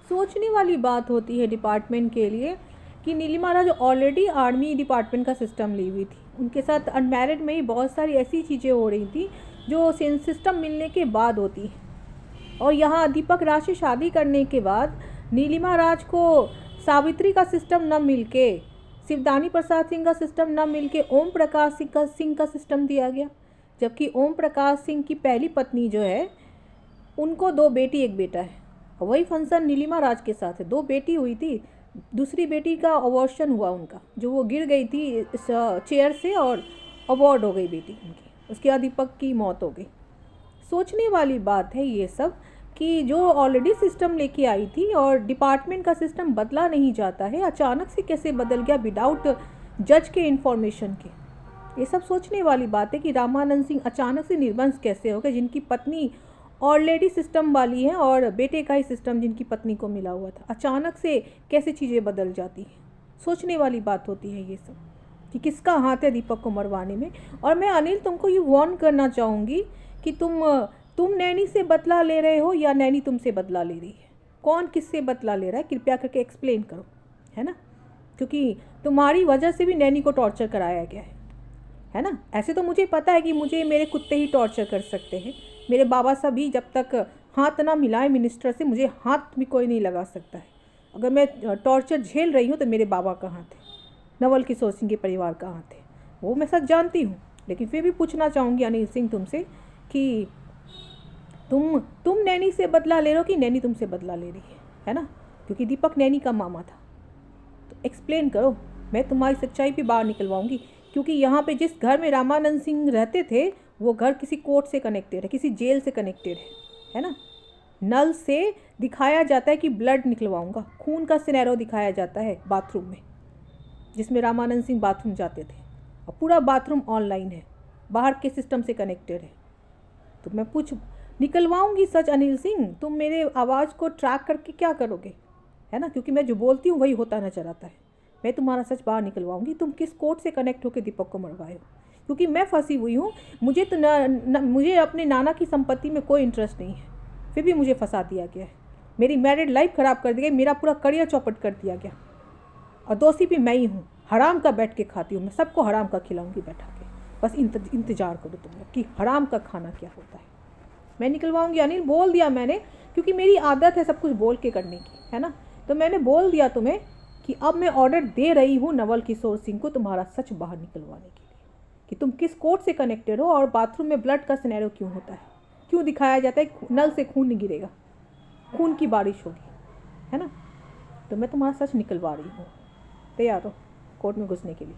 सोचने वाली बात होती है डिपार्टमेंट के लिए कि नीलिमा राज ऑलरेडी आर्मी डिपार्टमेंट का सिस्टम ली हुई थी। उनके साथ अनमैरिड में ही बहुत सारी ऐसी चीज़ें हो रही थी जो सिस्टम मिलने के बाद होती है। और यहाँ दीपक राज से शादी करने के बाद नीलिमा राज को सावित्री का सिस्टम न मिलके, शिवदानी प्रसाद सिंह का सिस्टम न मिलके ओम प्रकाश सिंह का सिस्टम दिया गया। जबकि ओम प्रकाश सिंह की पहली पत्नी जो है उनको 2 बेटी 1 बेटा है। वही फंक्शन नीलिमा राज के साथ है, 2 बेटी हुई थी। दूसरी बेटी का अबॉर्शन हुआ उनका, जो वो गिर गई थी इस चेयर से और अबॉर्ड हो गई बेटी उनकी। उसके बाद दीपक की मौत हो गई। सोचने वाली बात है ये सब कि जो ऑलरेडी सिस्टम लेके आई थी और डिपार्टमेंट का सिस्टम बदला नहीं जाता है, अचानक से कैसे बदल गया विदाउट जज के इन्फॉर्मेशन के। ये सब सोचने वाली बात है कि रामानंद सिंह अचानक से निर्वंश कैसे हो गए, जिनकी पत्नी ऑलरेडी सिस्टम वाली है और बेटे का ही सिस्टम जिनकी पत्नी को मिला हुआ था। अचानक से कैसे चीज़ें बदल जाती हैं, सोचने वाली बात होती है ये सब कि किसका हाथ है दीपक को मरवाने में। और मैं अनिल तुमको ये वार्न करना चाहूँगी कि तुम नैनी से बदला ले रहे हो या नैनी तुमसे बदला ले रही है। कौन किससे बदला ले रहा है कृपया करके एक्सप्लेन करो, है ना। क्योंकि तुम्हारी वजह से भी नैनी को टॉर्चर कराया गया है ना। ऐसे तो मुझे पता है कि मुझे मेरे कुत्ते ही टॉर्चर कर सकते हैं। मेरे बाबा साहब भी जब तक हाथ ना मिलाए मिनिस्टर से, मुझे हाथ भी कोई नहीं लगा सकता है। अगर मैं टॉर्चर झेल रही हूँ तो मेरे बाबा कहाँ थे, नवल किशोर सिंह के परिवार कहाँ थे, वो मैं सच जानती हूँ। लेकिन फिर भी पूछना चाहूँगी अनिल सिंह तुमसे कि तुम नैनी से बदला ले रहे हो कि नैनी तुमसे बदला ले रही है ना। क्योंकि दीपक नैनी का मामा था। तो एक्सप्लेन करो, मैं तुम्हारी सच्चाई भी बाहर निकलवाऊंगी। क्योंकि यहाँ पे जिस घर में रामानंद सिंह रहते थे वो घर किसी कोर्ट से कनेक्टेड है, किसी जेल से कनेक्टेड है ना। नल से दिखाया जाता है कि ब्लड निकलवाऊंगा, खून का सिनेरियो दिखाया जाता है बाथरूम में, जिसमें रामानंद सिंह बाथरूम जाते थे। और पूरा बाथरूम ऑनलाइन है, बाहर के सिस्टम से कनेक्टेड है। तो मैं निकलवाऊंगी सच अनिल सिंह। तुम मेरे आवाज़ को ट्रैक करके क्या करोगे, है ना। क्योंकि मैं जो बोलती हूँ वही होता नजर आता है। मैं तुम्हारा सच बाहर निकलवाऊंगी। तुम किस कोर्ट से कनेक्ट होकर दीपक को मरवाए हो। क्योंकि मैं फंसी हुई हूँ। मुझे तो मुझे अपने नाना की संपत्ति में कोई इंटरेस्ट नहीं है, फिर भी मुझे फंसा दिया गया है। मेरी मैरिड लाइफ ख़राब कर दी गई, मेरा पूरा करियर चौपट कर दिया गया। और दोषी भी मैं ही हूँ। हराम का बैठ के खाती हूँ मैं, सबको हराम का खिलाऊंगी बैठा के। बस इंतज़ार करो तुम लोग कि हराम का खाना क्या होता है। मैं निकलवाऊंगी अनिल, बोल दिया मैंने। क्योंकि मेरी आदत है सब कुछ बोल के करने की, है ना। तो मैंने बोल दिया तुम्हें कि अब मैं ऑर्डर दे रही हूँ नवल किशोर सिंह को तुम्हारा सच बाहर निकलवाने के लिए, कि तुम किस कोर्ट से कनेक्टेड हो और बाथरूम में ब्लड का सिनेरियो क्यों होता है, क्यों दिखाया जाता है नल से खून नहीं गिरेगा, खून की बारिश होगी, है ना। तो मैं तुम्हारा सच निकलवा रही हूँ। तैयार हो कोर्ट में घुसने के लिए।